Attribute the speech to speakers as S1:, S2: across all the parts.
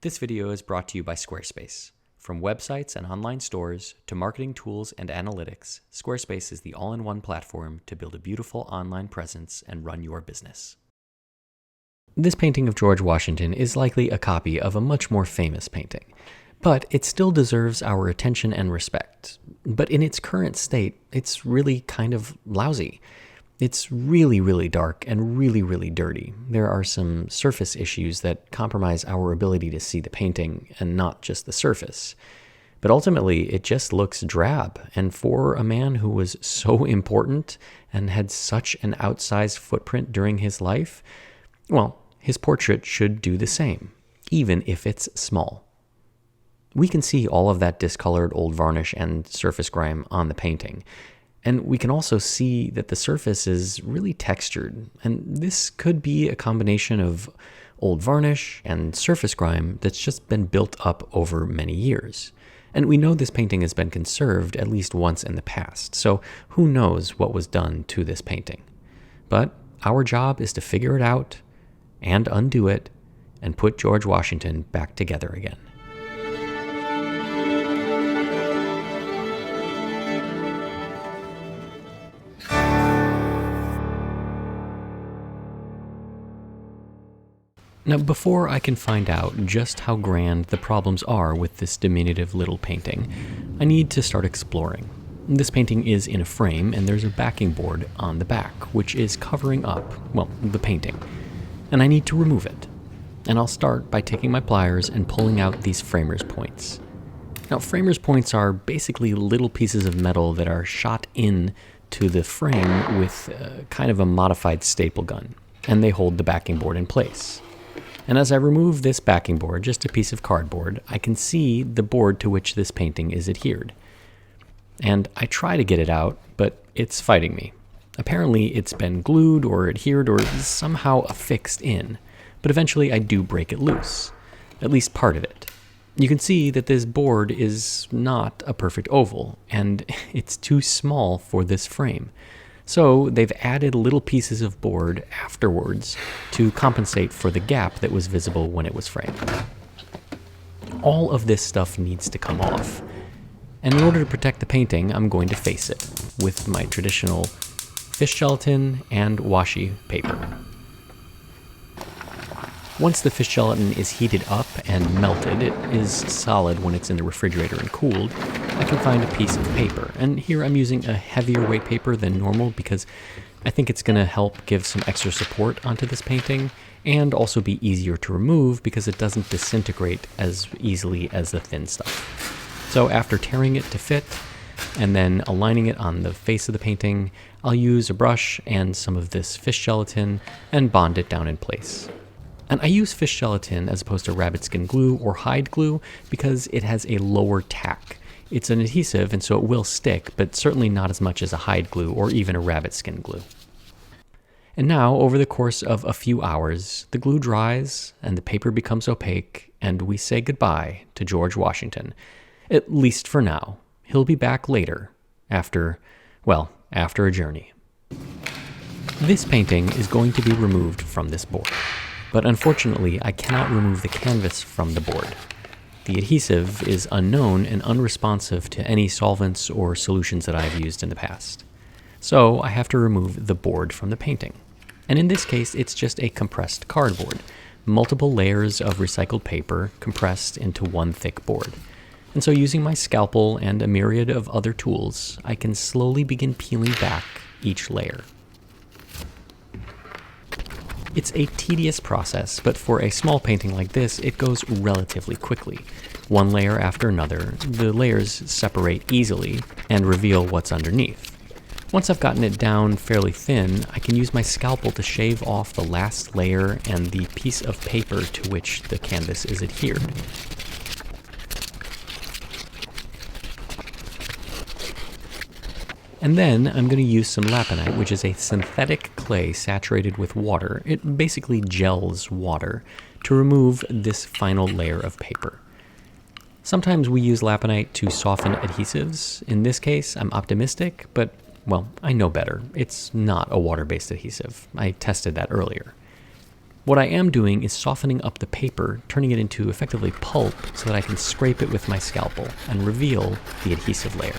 S1: This video is brought to you by Squarespace. From websites and online stores to marketing tools and analytics, Squarespace is the all-in-one platform to build a beautiful online presence and run your business. This painting of George Washington is likely a copy of a much more famous painting, but it still deserves our attention and respect. But in its current state, it's really kind of lousy. It's really dark and really dirty. There are some surface issues that compromise our ability to see the painting and not just the surface. But ultimately, it just looks drab. And for a man who was so important and had such an outsized footprint during his life, well, his portrait should do the same, even if it's small. We can see all of that discolored old varnish and surface grime on the painting. And we can also see that the surface is really textured, and this could be a combination of old varnish and surface grime that's just been built up over many years. And we know this painting has been conserved at least once in the past, so who knows what was done to this painting. But our job is to figure it out and undo it and put George Washington back together again. Now, before I can find out just how grand the problems are with this diminutive little painting, I need to start exploring. This painting is in a frame, and there's a backing board on the back, which is covering up, well, the painting. And I need to remove it. And I'll start by taking my pliers and pulling out these framer's points. Now, framer's points are basically little pieces of metal that are shot in to the frame with kind of a modified staple gun, and they hold the backing board in place. And as I remove this backing board, just a piece of cardboard, I can see the board to which this painting is adhered. And I try to get it out, but it's fighting me. Apparently it's been glued or adhered or somehow affixed in, but eventually I do break it loose, at least part of it. You can see that this board is not a perfect oval, and it's too small for this frame. So they've added little pieces of board afterwards to compensate for the gap that was visible when it was framed. All of this stuff needs to come off. And in order to protect the painting, I'm going to face it with my traditional fish gelatin and washi paper. Once the fish gelatin is heated up and melted, it is solid when it's in the refrigerator and cooled, I can find a piece of paper. And here I'm using a heavier weight paper than normal because I think it's going to help give some extra support onto this painting and also be easier to remove because it doesn't disintegrate as easily as the thin stuff. So after tearing it to fit and then aligning it on the face of the painting, I'll use a brush and some of this fish gelatin and bond it down in place. And I use fish gelatin as opposed to rabbit skin glue or hide glue because it has a lower tack. It's an adhesive and so it will stick, but certainly not as much as a hide glue or even a rabbit skin glue. And now, over the course of a few hours, the glue dries and the paper becomes opaque and we say goodbye to George Washington. At least for now. He'll be back later, after a journey. This painting is going to be removed from this board. But unfortunately, I cannot remove the canvas from the board. The adhesive is unknown and unresponsive to any solvents or solutions that I've used in the past. So I have to remove the board from the painting. And in this case, it's just a compressed cardboard, multiple layers of recycled paper compressed into one thick board. And so using my scalpel and a myriad of other tools, I can slowly begin peeling back each layer. It's a tedious process, but for a small painting like this, it goes relatively quickly. One layer after another, the layers separate easily and reveal what's underneath. Once I've gotten it down fairly thin, I can use my scalpel to shave off the last layer and the piece of paper to which the canvas is adhered. And then I'm going to use some laponite, which is a synthetic clay saturated with water. It basically gels water to remove this final layer of paper. Sometimes we use laponite to soften adhesives. In this case, I'm optimistic, but, well, I know better. It's not a water-based adhesive. I tested that earlier. What I am doing is softening up the paper, turning it into effectively pulp so that I can scrape it with my scalpel and reveal the adhesive layer.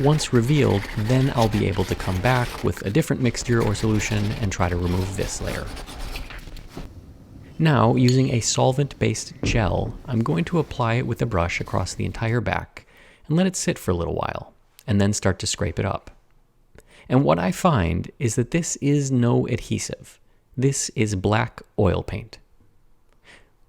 S1: Once revealed, then I'll be able to come back with a different mixture or solution and try to remove this layer. Now, using a solvent-based gel, I'm going to apply it with a brush across the entire back and let it sit for a little while, and then start to scrape it up. And what I find is that this is no adhesive. This is black oil paint.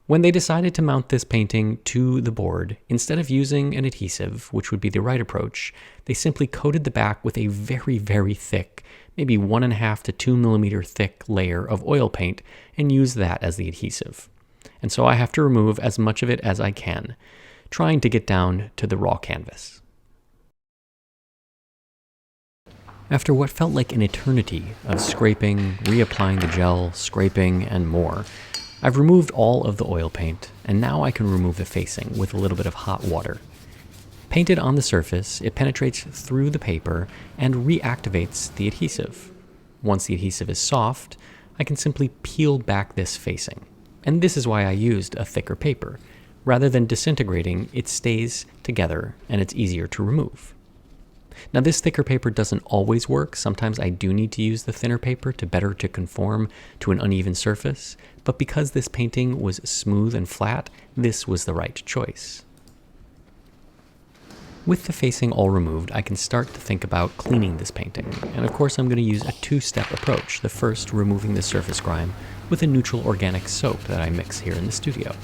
S1: When they decided to mount this painting to the board, instead of using an adhesive, which would be the right approach, they simply coated the back with a very, very thick, maybe 1.5 to 2 millimeter thick layer of oil paint and use that as the adhesive. And so I have to remove as much of it as I can, trying to get down to the raw canvas. After what felt like an eternity of scraping, reapplying the gel, scraping, and more, I've removed all of the oil paint, and now I can remove the facing with a little bit of hot water. Painted on the surface, it penetrates through the paper and reactivates the adhesive. Once the adhesive is soft, I can simply peel back this facing. And this is why I used a thicker paper. Rather than disintegrating, it stays together and it's easier to remove. Now, this thicker paper doesn't always work. Sometimes I do need to use the thinner paper to conform to an uneven surface, but because this painting was smooth and flat, this was the right choice. With the facing all removed, I can start to think about cleaning this painting. And of course, I'm going to use a two-step approach. The first, removing the surface grime with a neutral organic soap that I mix here in the studio.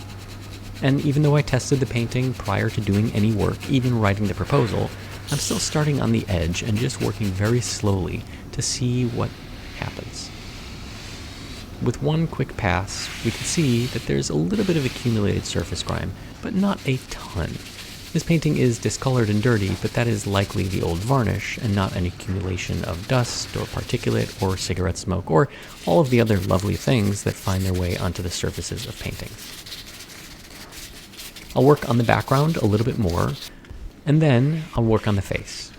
S1: And even though I tested the painting prior to doing any work, even writing the proposal, I'm still starting on the edge and just working very slowly to see what happens. With one quick pass, we can see that there's a little bit of accumulated surface grime, but not a ton. This painting is discolored and dirty, but that is likely the old varnish and not an accumulation of dust or particulate or cigarette smoke or all of the other lovely things that find their way onto the surfaces of paintings. I'll work on the background a little bit more, and then I'll work on the face.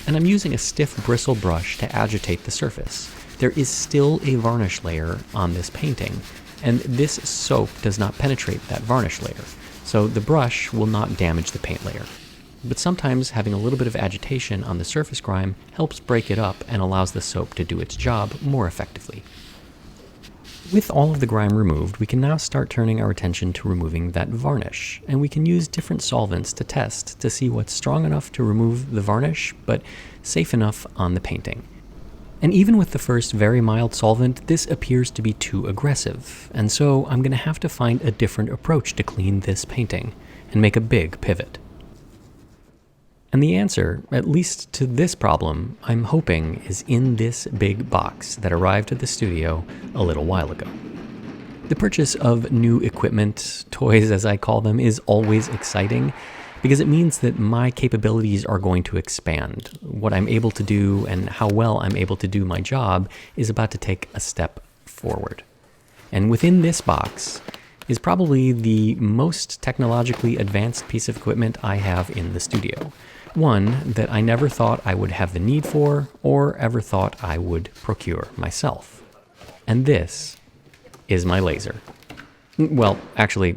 S1: And I'm using a stiff bristle brush to agitate the surface. There is still a varnish layer on this painting, and this soap does not penetrate that varnish layer, so the brush will not damage the paint layer. But sometimes having a little bit of agitation on the surface grime helps break it up and allows the soap to do its job more effectively. With all of the grime removed, we can now start turning our attention to removing that varnish, and we can use different solvents to test to see what's strong enough to remove the varnish, but safe enough on the painting. And even with the first very mild solvent, this appears to be too aggressive, and so I'm going to have to find a different approach to clean this painting, and make a big pivot. And the answer, at least to this problem, I'm hoping is in this big box that arrived at the studio a little while ago. The purchase of new equipment, toys as I call them, is always exciting because it means that my capabilities are going to expand. What I'm able to do and how well I'm able to do my job is about to take a step forward. And within this box is probably the most technologically advanced piece of equipment I have in the studio. One that I never thought I would have the need for or ever thought I would procure myself. And this is my laser. Well, actually,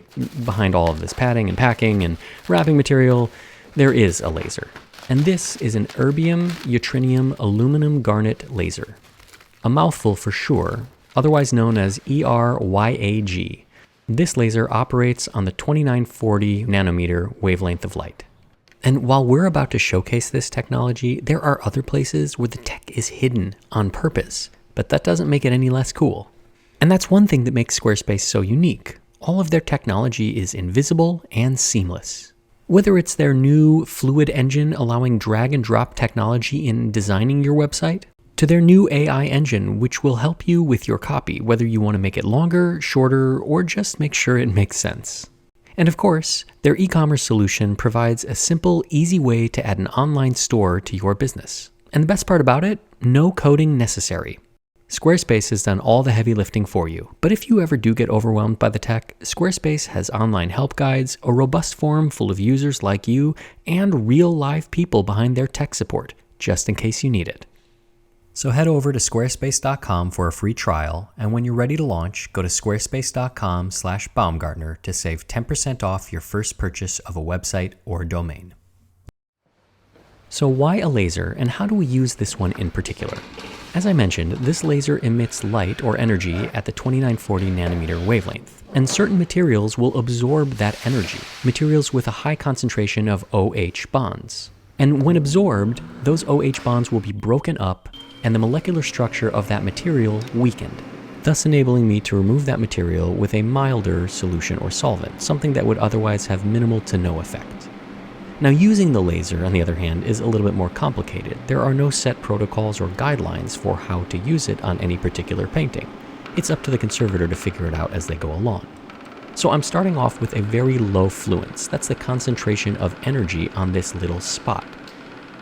S1: behind all of this padding and packing and wrapping material, there is a laser. And this is an erbium yttrium aluminum garnet laser. A mouthful for sure, otherwise known as ERYAG. This laser operates on the 2940 nanometer wavelength of light. And while we're about to showcase this technology, there are other places where the tech is hidden on purpose, but that doesn't make it any less cool. And that's one thing that makes Squarespace so unique. All of their technology is invisible and seamless. Whether it's their new Fluid engine allowing drag and drop technology in designing your website, to their new AI engine which will help you with your copy, whether you want to make it longer, shorter, or just make sure it makes sense. And of course, their e-commerce solution provides a simple, easy way to add an online store to your business. And the best part about it, no coding necessary. Squarespace has done all the heavy lifting for you, but if you ever do get overwhelmed by the tech, Squarespace has online help guides, a robust forum full of users like you, and real live people behind their tech support, just in case you need it. So head over to squarespace.com for a free trial, and when you're ready to launch, go to squarespace.com/Baumgartner to save 10% off your first purchase of a website or domain. So why a laser, and how do we use this one in particular? As I mentioned, this laser emits light or energy at the 2940 nanometer wavelength, and certain materials will absorb that energy, materials with a high concentration of OH bonds. And when absorbed, those OH bonds will be broken up and the molecular structure of that material weakened, thus enabling me to remove that material with a milder solution or solvent, something that would otherwise have minimal to no effect. Now, using the laser, on the other hand, is a little bit more complicated. There are no set protocols or guidelines for how to use it on any particular painting. It's up to the conservator to figure it out as they go along. So I'm starting off with a very low fluence. That's the concentration of energy on this little spot.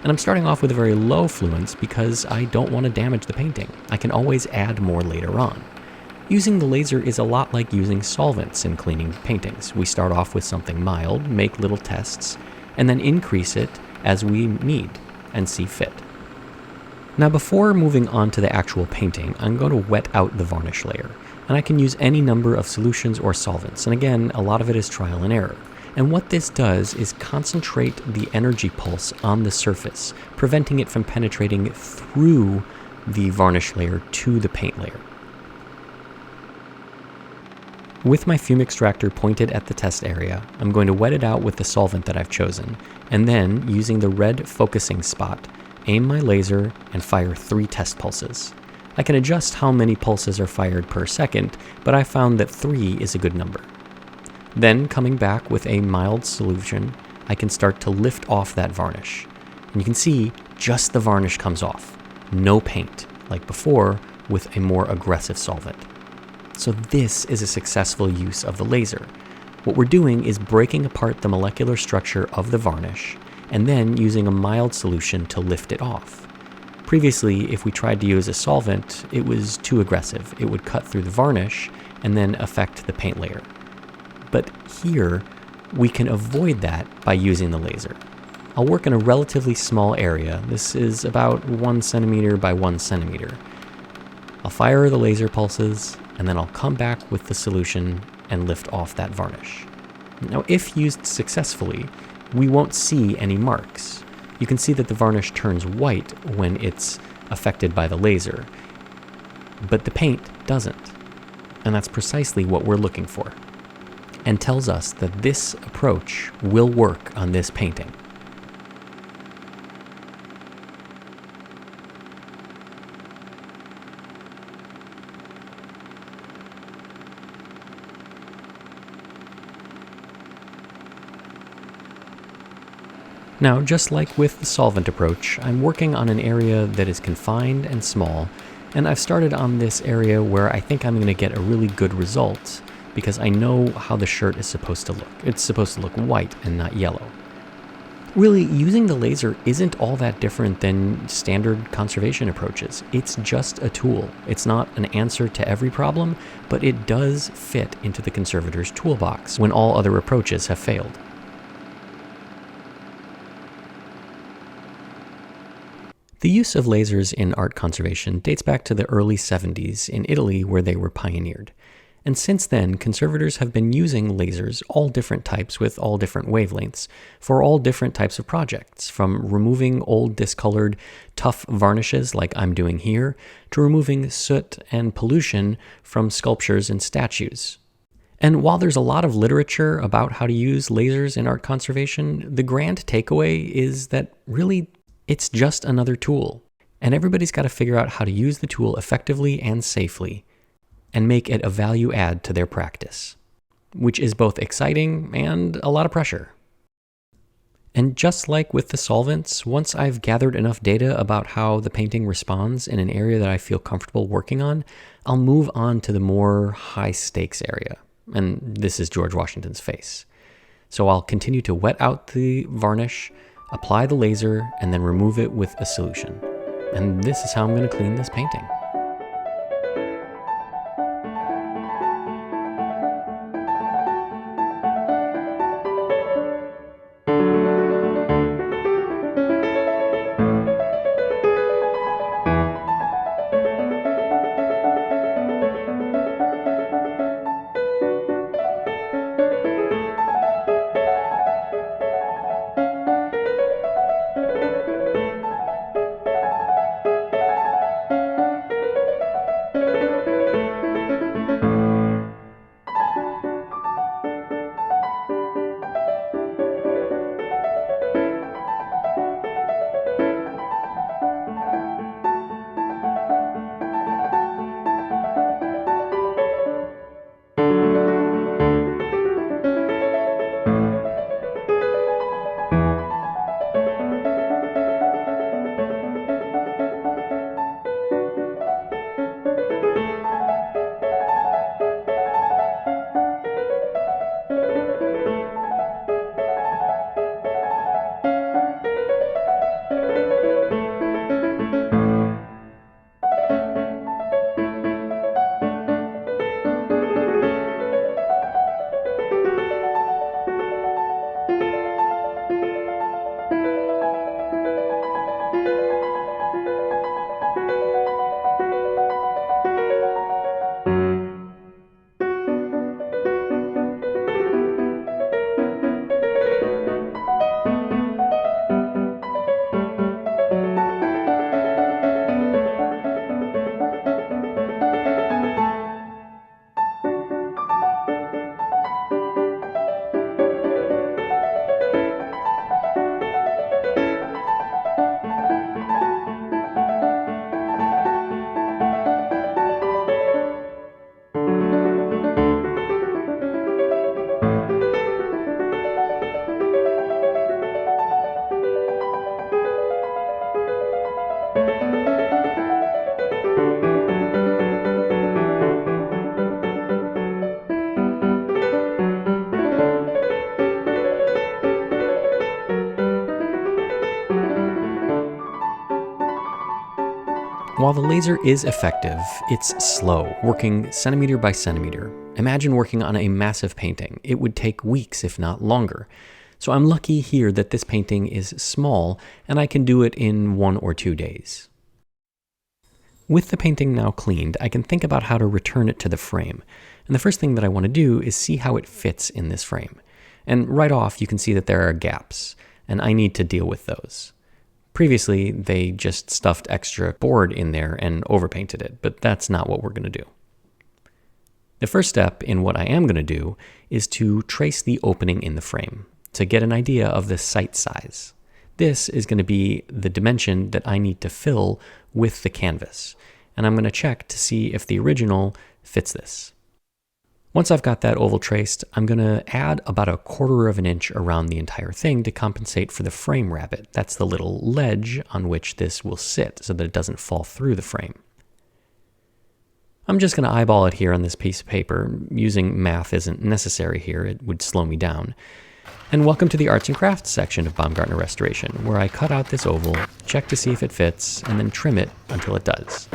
S1: And I'm starting off with a very low fluence because I don't want to damage the painting. I can always add more later on. Using the laser is a lot like using solvents in cleaning paintings. We start off with something mild, make little tests, and then increase it as we need and see fit. Now, before moving on to the actual painting, I'm going to wet out the varnish layer. And I can use any number of solutions or solvents. And again, a lot of it is trial and error. And what this does is concentrate the energy pulse on the surface, preventing it from penetrating through the varnish layer to the paint layer. With my fume extractor pointed at the test area, I'm going to wet it out with the solvent that I've chosen, and then, using the red focusing spot, aim my laser and fire 3 test pulses. I can adjust how many pulses are fired per second, but I found that 3 is a good number. Then, coming back with a mild solution, I can start to lift off that varnish. And you can see just the varnish comes off. No paint, like before, with a more aggressive solvent. So this is a successful use of the laser. What we're doing is breaking apart the molecular structure of the varnish, and then using a mild solution to lift it off. Previously, if we tried to use a solvent, it was too aggressive. It would cut through the varnish and then affect the paint layer. But here, we can avoid that by using the laser. I'll work in a relatively small area. This is about 1 centimeter by 1 centimeter. I'll fire the laser pulses, and then I'll come back with the solution and lift off that varnish. Now, if used successfully, we won't see any marks. You can see that the varnish turns white when it's affected by the laser, but the paint doesn't. And that's precisely what we're looking for, and tells us that this approach will work on this painting. Now, just like with the solvent approach, I'm working on an area that is confined and small, and I've started on this area where I think I'm going to get a really good result because I know how the shirt is supposed to look. It's supposed to look white and not yellow. Really, using the laser isn't all that different than standard conservation approaches. It's just a tool. It's not an answer to every problem, but it does fit into the conservator's toolbox when all other approaches have failed. The use of lasers in art conservation dates back to the early 70s in Italy, where they were pioneered. And since then, conservators have been using lasers, all different types with all different wavelengths, for all different types of projects, from removing old discolored, tough varnishes like I'm doing here, to removing soot and pollution from sculptures and statues. And while there's a lot of literature about how to use lasers in art conservation, the grand takeaway is that really it's just another tool, and everybody's got to figure out how to use the tool effectively and safely, and make it a value add to their practice, which is both exciting and a lot of pressure. And just like with the solvents, once I've gathered enough data about how the painting responds in an area that I feel comfortable working on, I'll move on to the more high stakes area, and this is George Washington's face. So I'll continue to wet out the varnish, apply the laser, and then remove it with a solution. And this is how I'm going to clean this painting. While the laser is effective, it's slow, working centimeter by centimeter. Imagine working on a massive painting. It would take weeks, if not longer. So I'm lucky here that this painting is small and I can do it in 1 or 2 days. With the painting now cleaned, I can think about how to return it to the frame. And the first thing that I want to do is see how it fits in this frame. And right off, you can see that there are gaps, and I need to deal with those. Previously, they just stuffed extra board in there and overpainted it, but that's not what we're going to do. The first step in what I am going to do is to trace the opening in the frame to get an idea of the sight size. This is going to be the dimension that I need to fill with the canvas, and I'm going to check to see if the original fits this. Once I've got that oval traced, I'm going to add about 1/4 of an inch around the entire thing to compensate for the frame rabbet. That's the little ledge on which this will sit so that it doesn't fall through the frame. I'm just going to eyeball it here on this piece of paper. Using math isn't necessary here, it would slow me down. And welcome to the Arts and Crafts section of Baumgartner Restoration, where I cut out this oval, check to see if it fits, and then trim it until it does.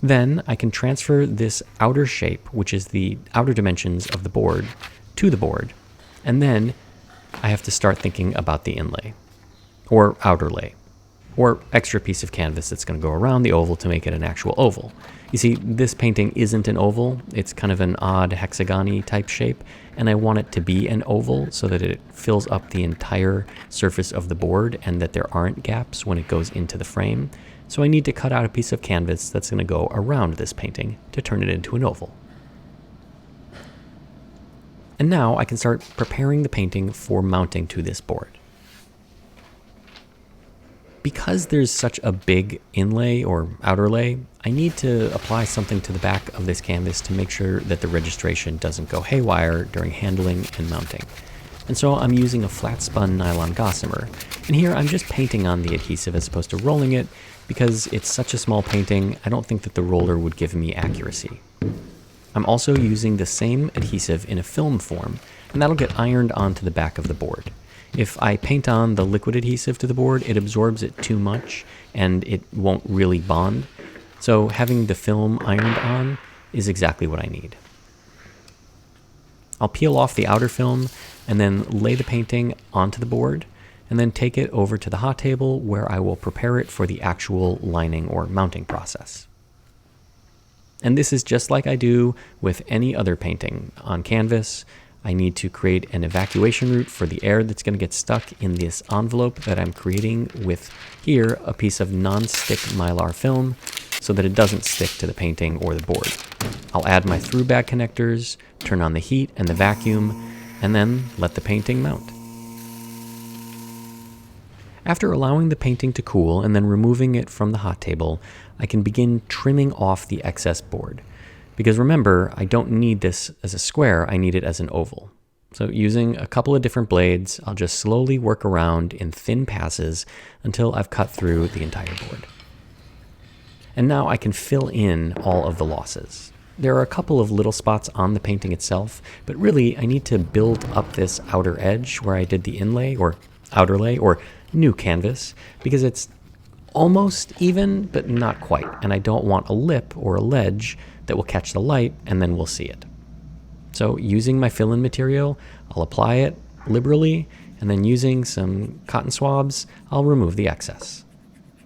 S1: Then I can transfer this outer shape, which is the outer dimensions of the board, to the board, and then I have to start thinking about the inlay, or outer lay, or extra piece of canvas that's going to go around the oval to make it an actual oval. You see, this painting isn't an oval, it's kind of an odd hexagon-y type shape, and I want it to be an oval so that it fills up the entire surface of the board and that there aren't gaps when it goes into the frame. So I need to cut out a piece of canvas that's going to go around this painting to turn it into an oval. And now I can start preparing the painting for mounting to this board. Because there's such a big inlay or outer lay, I need to apply something to the back of this canvas to make sure that the registration doesn't go haywire during handling and mounting. And so I'm using a flat spun nylon gossamer. And here I'm just painting on the adhesive as opposed to rolling it, because it's such a small painting, I don't think that the roller would give me accuracy. I'm also using the same adhesive in a film form, and that'll get ironed onto the back of the board. If I paint on the liquid adhesive to the board, it absorbs it too much, and it won't really bond. So having the film ironed on is exactly what I need. I'll peel off the outer film, and then lay the painting onto the board, and then take it over to the hot table where I will prepare it for the actual lining or mounting process. And this is just like I do with any other painting. On canvas, I need to create an evacuation route for the air that's going to get stuck in this envelope that I'm creating with here a piece of non-stick mylar film so that it doesn't stick to the painting or the board. I'll add my through bag connectors, turn on the heat and the vacuum, and then let the painting mount. After allowing the painting to cool and then removing it from the hot table, I can begin trimming off the excess board. Because remember, I don't need this as a square, I need it as an oval. So using a couple of different blades, I'll just slowly work around in thin passes until I've cut through the entire board. And now I can fill in all of the losses. There are a couple of little spots on the painting itself, but really I need to build up this outer edge where I did the inlay or outer lay or new canvas, because it's almost even, but not quite. And I don't want a lip or a ledge that will catch the light and then we'll see it. So using my fill-in material, I'll apply it liberally, and then using some cotton swabs, I'll remove the excess.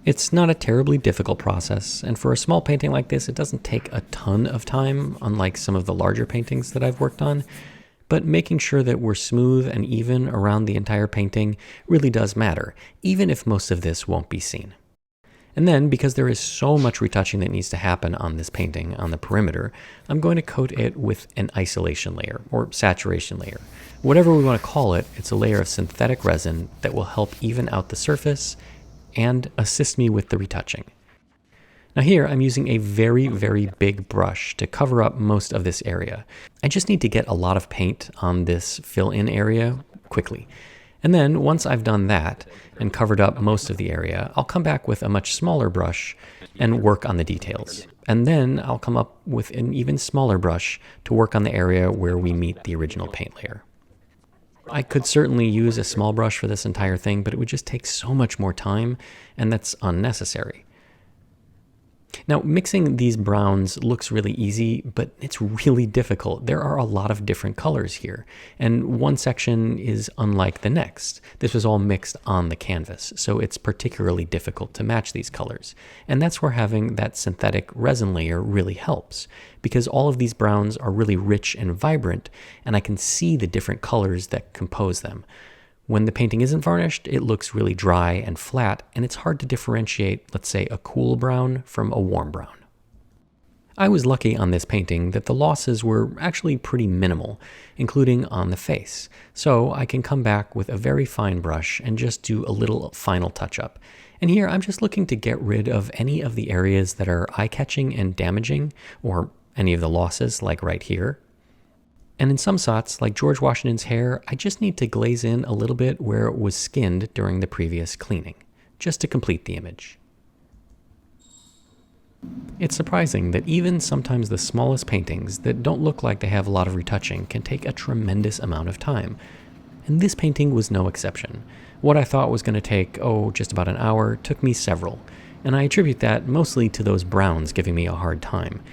S1: It's not a terribly difficult process, and for a small painting like this, it doesn't take a ton of time, unlike some of the larger paintings that I've worked on. But making sure that we're smooth and even around the entire painting really does matter, even if most of this won't be seen. And then, because there is so much retouching that needs to happen on this painting, on the perimeter, I'm going to coat it with an isolation layer, or saturation layer. Whatever we want to call it, it's a layer of synthetic resin that will help even out the surface and assist me with the retouching. Now here, I'm using a very, very big brush to cover up most of this area. I just need to get a lot of paint on this fill-in area quickly. And then once I've done that and covered up most of the area, I'll come back with a much smaller brush and work on the details. And then I'll come up with an even smaller brush to work on the area where we meet the original paint layer. I could certainly use a small brush for this entire thing, but it would just take so much more time, and that's unnecessary. Now, mixing these browns looks really easy, but it's really difficult. There are a lot of different colors here, and one section is unlike the next. This was all mixed on the canvas, so it's particularly difficult to match these colors. And that's where having that synthetic resin layer really helps, because all of these browns are really rich and vibrant, and I can see the different colors that compose them. When the painting isn't varnished, it looks really dry and flat, and it's hard to differentiate, let's say, a cool brown from a warm brown. I was lucky on this painting that the losses were actually pretty minimal, including on the face, so I can come back with a very fine brush and just do a little final touch-up. And here I'm just looking to get rid of any of the areas that are eye-catching and damaging, or any of the losses, like right here. And in some shots, like George Washington's hair, I just need to glaze in a little bit where it was skinned during the previous cleaning, just to complete the image. It's surprising that even sometimes the smallest paintings that don't look like they have a lot of retouching can take a tremendous amount of time. And this painting was no exception. What I thought was going to take, just about an hour, took me several. And I attribute that mostly to those browns giving me a hard time.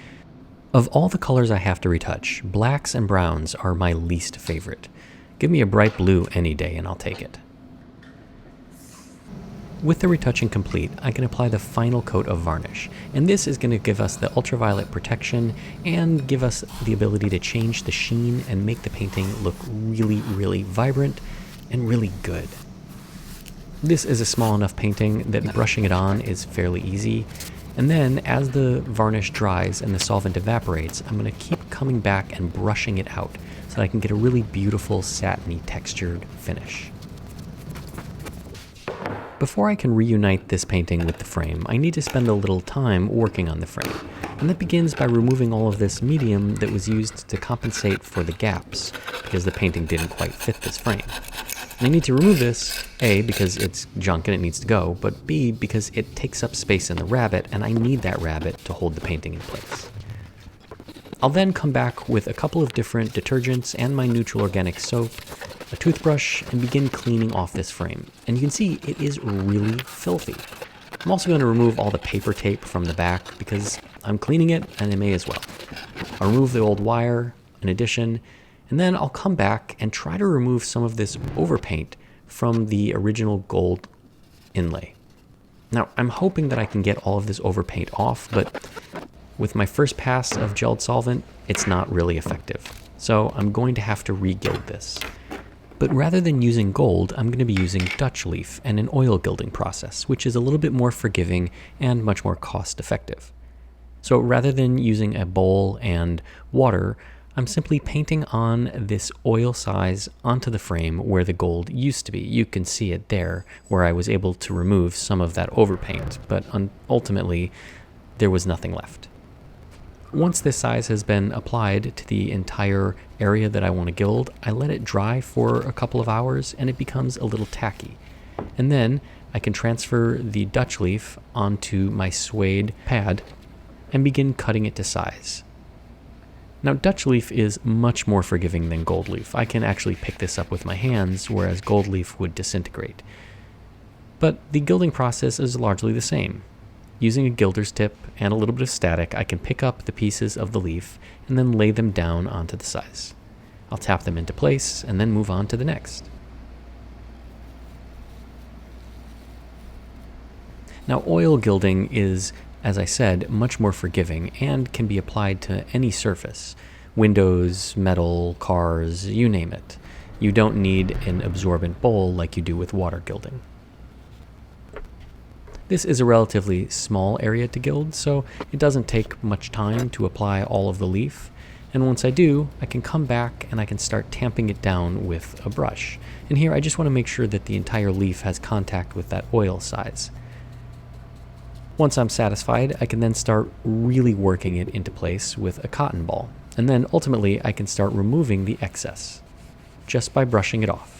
S1: Of all the colors I have to retouch, blacks and browns are my least favorite. Give me a bright blue any day and I'll take it. With the retouching complete, I can apply the final coat of varnish, and this is going to give us the ultraviolet protection and give us the ability to change the sheen and make the painting look really, really vibrant and really good. This is a small enough painting that brushing it on is fairly easy. And then, as the varnish dries and the solvent evaporates, I'm going to keep coming back and brushing it out so that I can get a really beautiful satiny textured finish. Before I can reunite this painting with the frame, I need to spend a little time working on the frame. And that begins by removing all of this medium that was used to compensate for the gaps, because the painting didn't quite fit this frame. And I need to remove this, A, because it's junk and it needs to go, but B, because it takes up space in the rabbet, and I need that rabbet to hold the painting in place. I'll then come back with a couple of different detergents and my neutral organic soap, a toothbrush, and begin cleaning off this frame. And you can see it is really filthy. I'm also going to remove all the paper tape from the back because I'm cleaning it and I may as well. I'll remove the old wire, in addition, and then I'll come back and try to remove some of this overpaint from the original gold inlay. Now, I'm hoping that I can get all of this overpaint off, but with my first pass of gelled solvent, it's not really effective. So I'm going to have to re-gild this. But rather than using gold, I'm going to be using Dutch leaf and an oil gilding process, which is a little bit more forgiving and much more cost effective. So rather than using a bowl and water, I'm simply painting on this oil size onto the frame where the gold used to be. You can see it there, where I was able to remove some of that overpaint, but ultimately there was nothing left. Once this size has been applied to the entire area that I want to gild, I let it dry for a couple of hours and it becomes a little tacky. And then I can transfer the Dutch leaf onto my suede pad and begin cutting it to size. Now, Dutch leaf is much more forgiving than gold leaf. I can actually pick this up with my hands, whereas gold leaf would disintegrate. But the gilding process is largely the same. Using a gilder's tip and a little bit of static, I can pick up the pieces of the leaf and then lay them down onto the size. I'll tap them into place and then move on to the next. Now, oil gilding is, as I said, much more forgiving and can be applied to any surface. Windows, metal, cars, you name it. You don't need an absorbent bowl like you do with water gilding. This is a relatively small area to gild, so it doesn't take much time to apply all of the leaf. And once I do, I can come back and I can start tamping it down with a brush. And here I just want to make sure that the entire leaf has contact with that oil size. Once I'm satisfied, I can then start really working it into place with a cotton ball. And then ultimately I can start removing the excess just by brushing it off.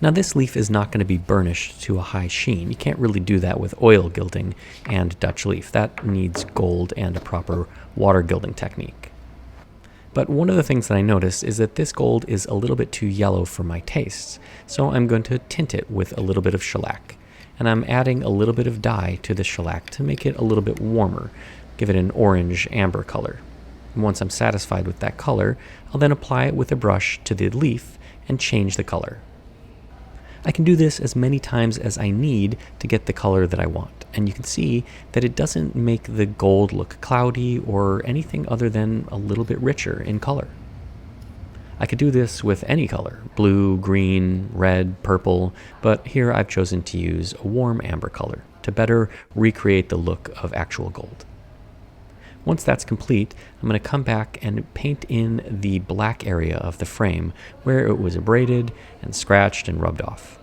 S1: Now, this leaf is not going to be burnished to a high sheen. You can't really do that with oil gilding and Dutch leaf. That needs gold and a proper water gilding technique. But one of the things that I noticed is that this gold is a little bit too yellow for my tastes, so I'm going to tint it with a little bit of shellac. and I'm adding a little bit of dye to the shellac to make it a little bit warmer, give it an orange amber color. And once I'm satisfied with that color, I'll then apply it with a brush to the leaf and change the color. I can do this as many times as I need to get the color that I want, and you can see that it doesn't make the gold look cloudy or anything other than a little bit richer in color. I could do this with any color, blue, green, red, purple, but here I've chosen to use a warm amber color to better recreate the look of actual gold. Once that's complete, I'm going to come back and paint in the black area of the frame where it was abraded and scratched and rubbed off.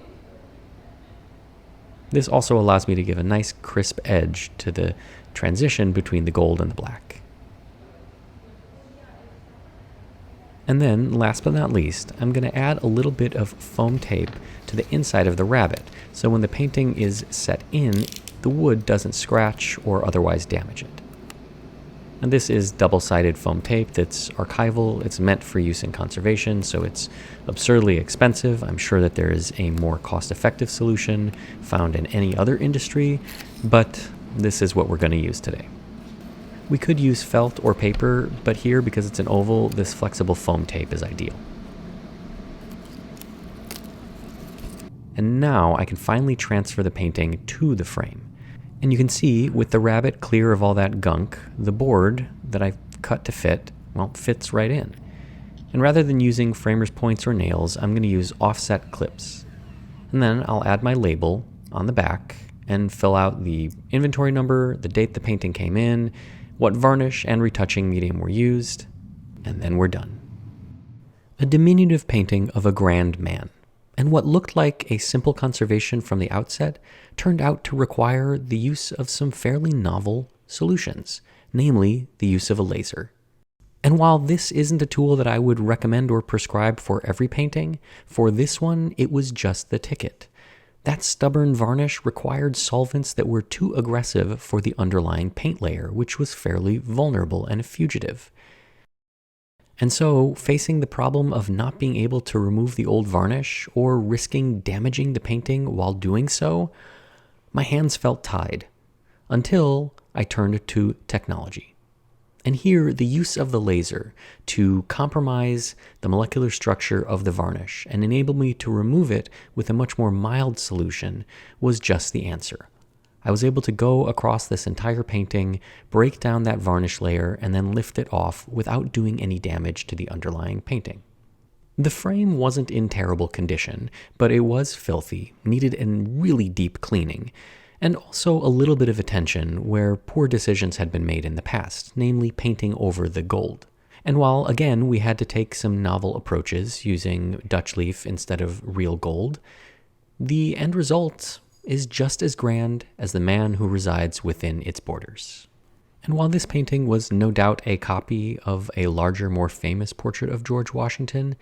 S1: This also allows me to give a nice crisp edge to the transition between the gold and the black. And then, last but not least, I'm going to add a little bit of foam tape to the inside of the rabbit, so when the painting is set in, the wood doesn't scratch or otherwise damage it. And this is double-sided foam tape that's archival. It's meant for use in conservation, so it's absurdly expensive. I'm sure that there is a more cost-effective solution found in any other industry, but this is what we're going to use today. We could use felt or paper, but here, because it's an oval, this flexible foam tape is ideal. And now I can finally transfer the painting to the frame. And you can see, with the rabbit clear of all that gunk, the board that I've cut to fit, well, fits right in. And rather than using framer's points or nails, I'm going to use offset clips. And then I'll add my label on the back and fill out the inventory number, the date the painting came in, what varnish and retouching medium were used, and then we're done. A diminutive painting of a grand man, and what looked like a simple conservation from the outset turned out to require the use of some fairly novel solutions, namely the use of a laser. And while this isn't a tool that I would recommend or prescribe for every painting, for this one it was just the ticket. That stubborn varnish required solvents that were too aggressive for the underlying paint layer, which was fairly vulnerable and fugitive. And so, facing the problem of not being able to remove the old varnish or risking damaging the painting while doing so, my hands felt tied, until I turned to technology. And here, the use of the laser to compromise the molecular structure of the varnish and enable me to remove it with a much more mild solution was just the answer. I was able to go across this entire painting, break down that varnish layer, and then lift it off without doing any damage to the underlying painting. The frame wasn't in terrible condition, but it was filthy, needed a really deep cleaning, and also a little bit of attention where poor decisions had been made in the past, namely painting over the gold. And while, again, we had to take some novel approaches using Dutch leaf instead of real gold, the end result is just as grand as the man who resides within its borders. And while this painting was no doubt a copy of a larger, more famous portrait of George Washington,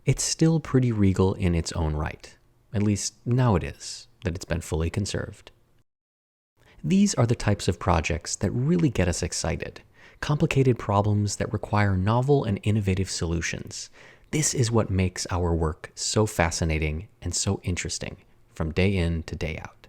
S1: it's still pretty regal in its own right. At least now it is, that it's been fully conserved. These are the types of projects that really get us excited. Complicated problems that require novel and innovative solutions. This is what makes our work so fascinating and so interesting from day in to day out.